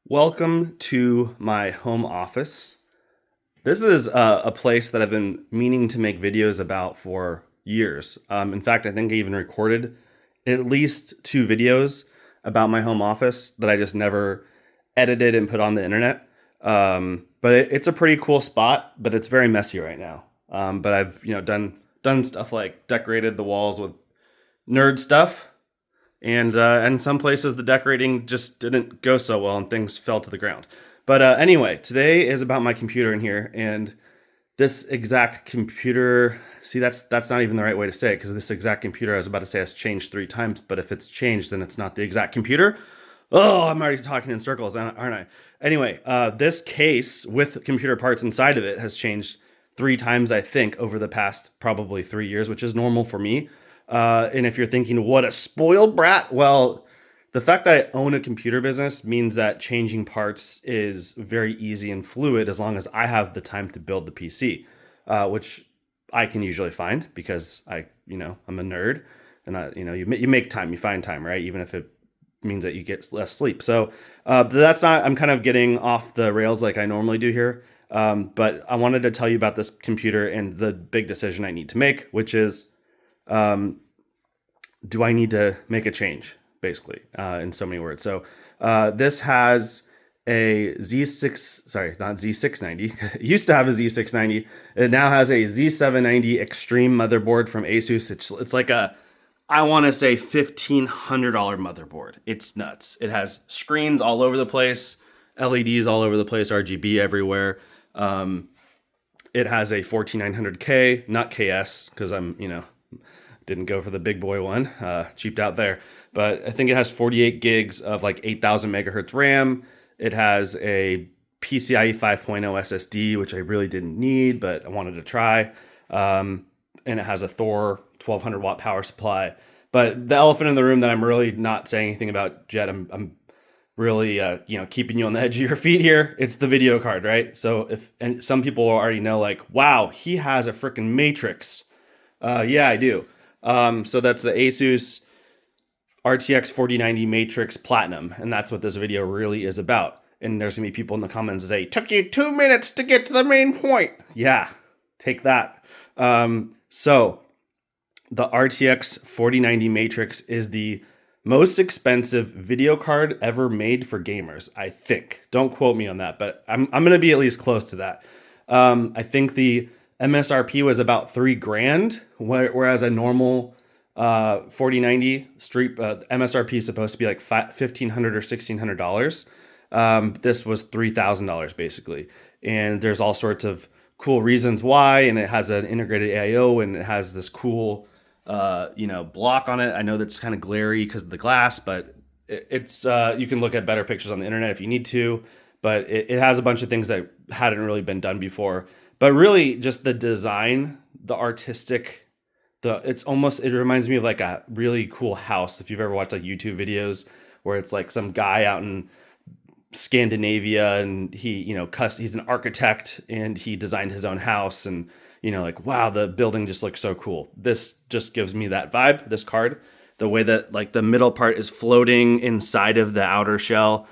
Welcome to my home office. This is a place that I've been meaning to make videos about for years. In fact, I think I even recorded at least two videos about my home office that I just never edited and put on the internet. But it's a pretty cool spot, but it's very messy right now. But I've done stuff like decorated the walls with nerd stuff, and some places the decorating just didn't go so well and things fell to the ground. But anyway, today is about my computer in here, and this exact computer. See, that's not even the right way to say it, because this exact computer I was about to say has changed three times. But if it's changed, then it's not the exact computer. Oh, I'm already talking in circles, aren't I? Anyway, this case with computer parts inside of it has changed three times, I think, over the past probably 3 years, which is normal for me. And if you're thinking, what a spoiled brat, well, the fact that I own a computer business means that changing parts is very easy and fluid as long as I have the time to build the PC, which I can usually find because I'm a nerd, and you make time, you find time, right? Even if it means that you get less sleep. So but that's not. I'm kind of getting off the rails like I normally do here. But I wanted to tell you about this computer and the big decision I need to make, which is, do I need to make a change, basically, in so many words. So this has a Z6, sorry, not Z690. It used to have a Z690. It now has a Z790 Extreme motherboard from Asus. It's like I want to say $1,500 motherboard. It's nuts. It has screens all over the place, LEDs all over the place, RGB everywhere. It has a 14900K, not KS, because didn't go for the big boy one, cheaped out there. But I think it has 48 gigs of like 8,000 megahertz RAM. It has a PCIe 5.0 SSD, which I really didn't need, but I wanted to try. And it has a Thor 1200 watt power supply. But the elephant in the room that I'm really not saying anything about yet, I'm really keeping you on the edge of your feet here. It's the video card, right? So and some people already know, like, wow, he has a freaking Matrix. Yeah, I do. So that's the Asus RTX 4090 Matrix Platinum, and that's what this video really is about. And there's gonna be people in the comments that say, "Took you 2 minutes to get to the main point." Yeah, take that. So the RTX 4090 Matrix is the most expensive video card ever made for gamers, I think. Don't quote me on that, but I'm gonna be at least close to that. I think the MSRP was about $3,000, whereas a normal 4090 street MSRP is supposed to be like $1,500 or $1,600. This was $3,000 basically, and there's all sorts of cool reasons why. And it has an integrated AIO, and it has this cool block on it. I know that's kind of glary because of the glass, but it's you can look at better pictures on the internet if you need to. But it has a bunch of things that hadn't really been done before. But really, just the design, the artistic, it reminds me of like a really cool house. If you've ever watched like YouTube videos where it's like some guy out in Scandinavia, and he's an architect and he designed his own house, and like, wow, the building just looks so cool. This just gives me that vibe, this card. The way that like the middle part is floating inside of the outer shell,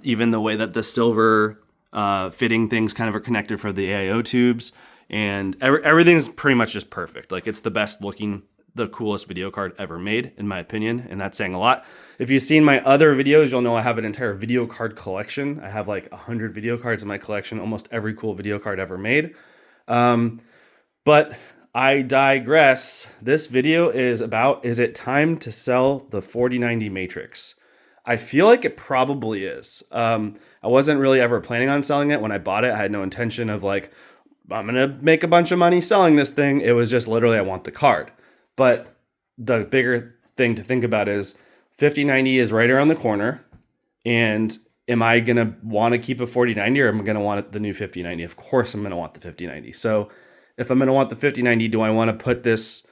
even the way that the silver fitting things kind of are connected for the AIO tubes, and everything's pretty much just perfect. Like, it's the best looking, the coolest video card ever made, in my opinion, and that's saying a lot. If you've seen my other videos, you'll know I have an entire video card collection. I have like 100 video cards in my collection, almost every cool video card ever made. But I digress. This video is about, is it time to sell the 4090 Matrix? I feel like it probably is. I wasn't really ever planning on selling it when I bought it. I had no intention of like, I'm going to make a bunch of money selling this thing. It was just literally, I want the card. But the bigger thing to think about is 5090 is right around the corner. And am I going to want to keep a 4090, or am I going to want the new 5090? Of course, I'm going to want the 5090. So if I'm going to want the 5090, do I want to put this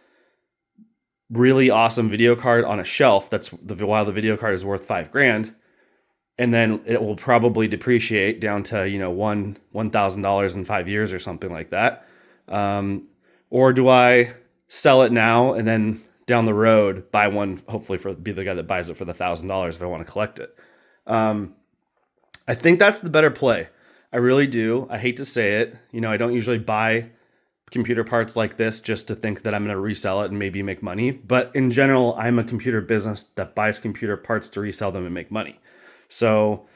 really awesome video card on a shelf while the video card is worth $5,000, and then it will probably depreciate down to $1,000 in 5 years or something like that, or do I sell it now and then down the road buy one, hopefully be the guy that buys it for the $1,000 if I want to collect it? I think that's the better play. I really do. I hate to say it. I don't usually buy computer parts like this just to think that I'm going to resell it and maybe make money. But in general, I'm a computer business that buys computer parts to resell them and make money. So,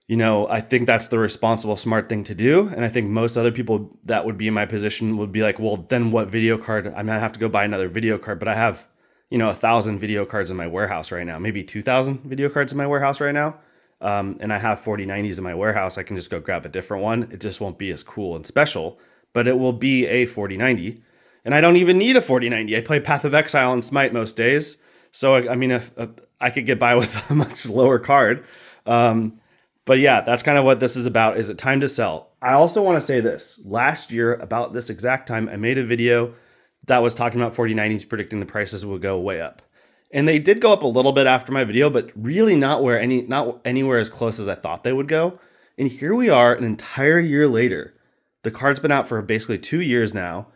I think that's the responsible, smart thing to do. And I think most other people that would be in my position would be like, well, then what video card? I'm going to have to go buy another video card. But I have, 1,000 video cards in my warehouse right now, maybe 2,000 video cards in my warehouse right now. And I have 4090s in my warehouse. I can just go grab a different one. It just won't be as cool and special, but it will be a 4090. And I don't even need a 4090. I play Path of Exile and Smite most days. So, if I could get by with a much lower card. But yeah, that's kind of what this is about. Is it time to sell? I also want to say this. Last year, about this exact time, I made a video that was talking about 4090s, predicting the prices would go way up. And they did go up a little bit after my video, but really not anywhere as close as I thought they would go. And here we are an entire year later. The card's been out for basically 2 years now.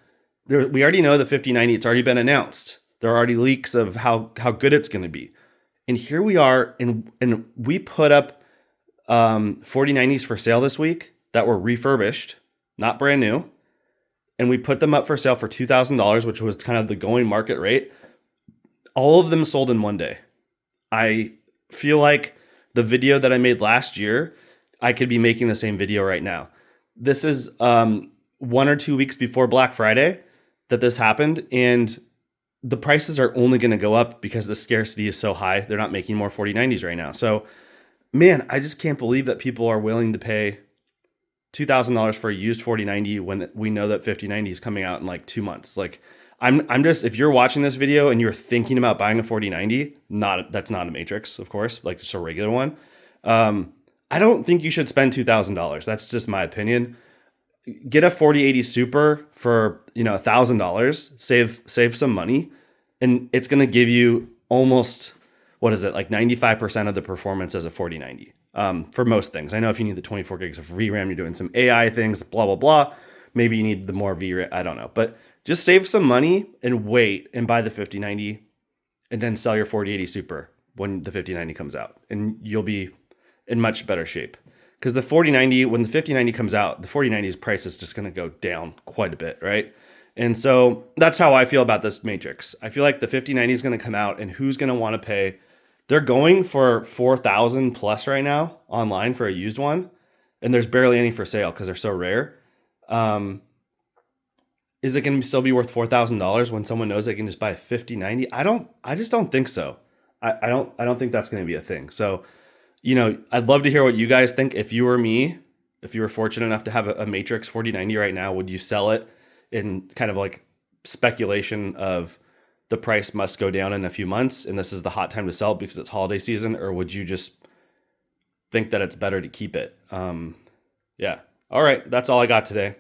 We already know the 5090, it's already been announced. There are already leaks of how good it's going to be. And here we are, and we put up 4090s for sale this week that were refurbished, not brand new. And we put them up for sale for $2,000, which was kind of the going market rate. All of them sold in one day. I feel like the video that I made last year, I could be making the same video right now. This is 1 or 2 weeks before Black Friday that this happened. And the prices are only going to go up because the scarcity is so high. They're not making more 4090s right now. So, man, I just can't believe that people are willing to pay $2,000 for a used 4090 when we know that 5090 is coming out in like 2 months. Like, I'm just, if you're watching this video and you're thinking about buying a 4090, that's not a Matrix, of course, like just a regular one. I don't think you should spend $2,000. That's just my opinion. Get a 4080 Super for, $1,000, save some money, and it's going to give you almost, like 95% of the performance as a 4090 for most things. I know if you need the 24 gigs of VRAM, you're doing some AI things, blah, blah, blah. Maybe you need the more VRAM, I don't know. But just save some money and wait and buy the 5090 and then sell your 4080 Super when the 5090 comes out. And you'll be in much better shape. Because the 4090, when the 5090 comes out, the 4090's price is just going to go down quite a bit, right? And so that's how I feel about this Matrix. I feel like the 5090 is going to come out, and who's going to want to pay? They're going for 4,000 plus right now online for a used one, and there's barely any for sale because they're so rare. Is it going to still be worth $4,000 when someone knows they can just buy a 5090? I just don't think so. I don't think that's going to be a thing. So, I'd love to hear what you guys think. If you were me, if you were fortunate enough to have a Matrix 4090 right now, would you sell it in kind of like speculation of the price must go down in a few months and this is the hot time to sell because it's holiday season? Or would you just think that it's better to keep it? Yeah. All right. That's all I got today.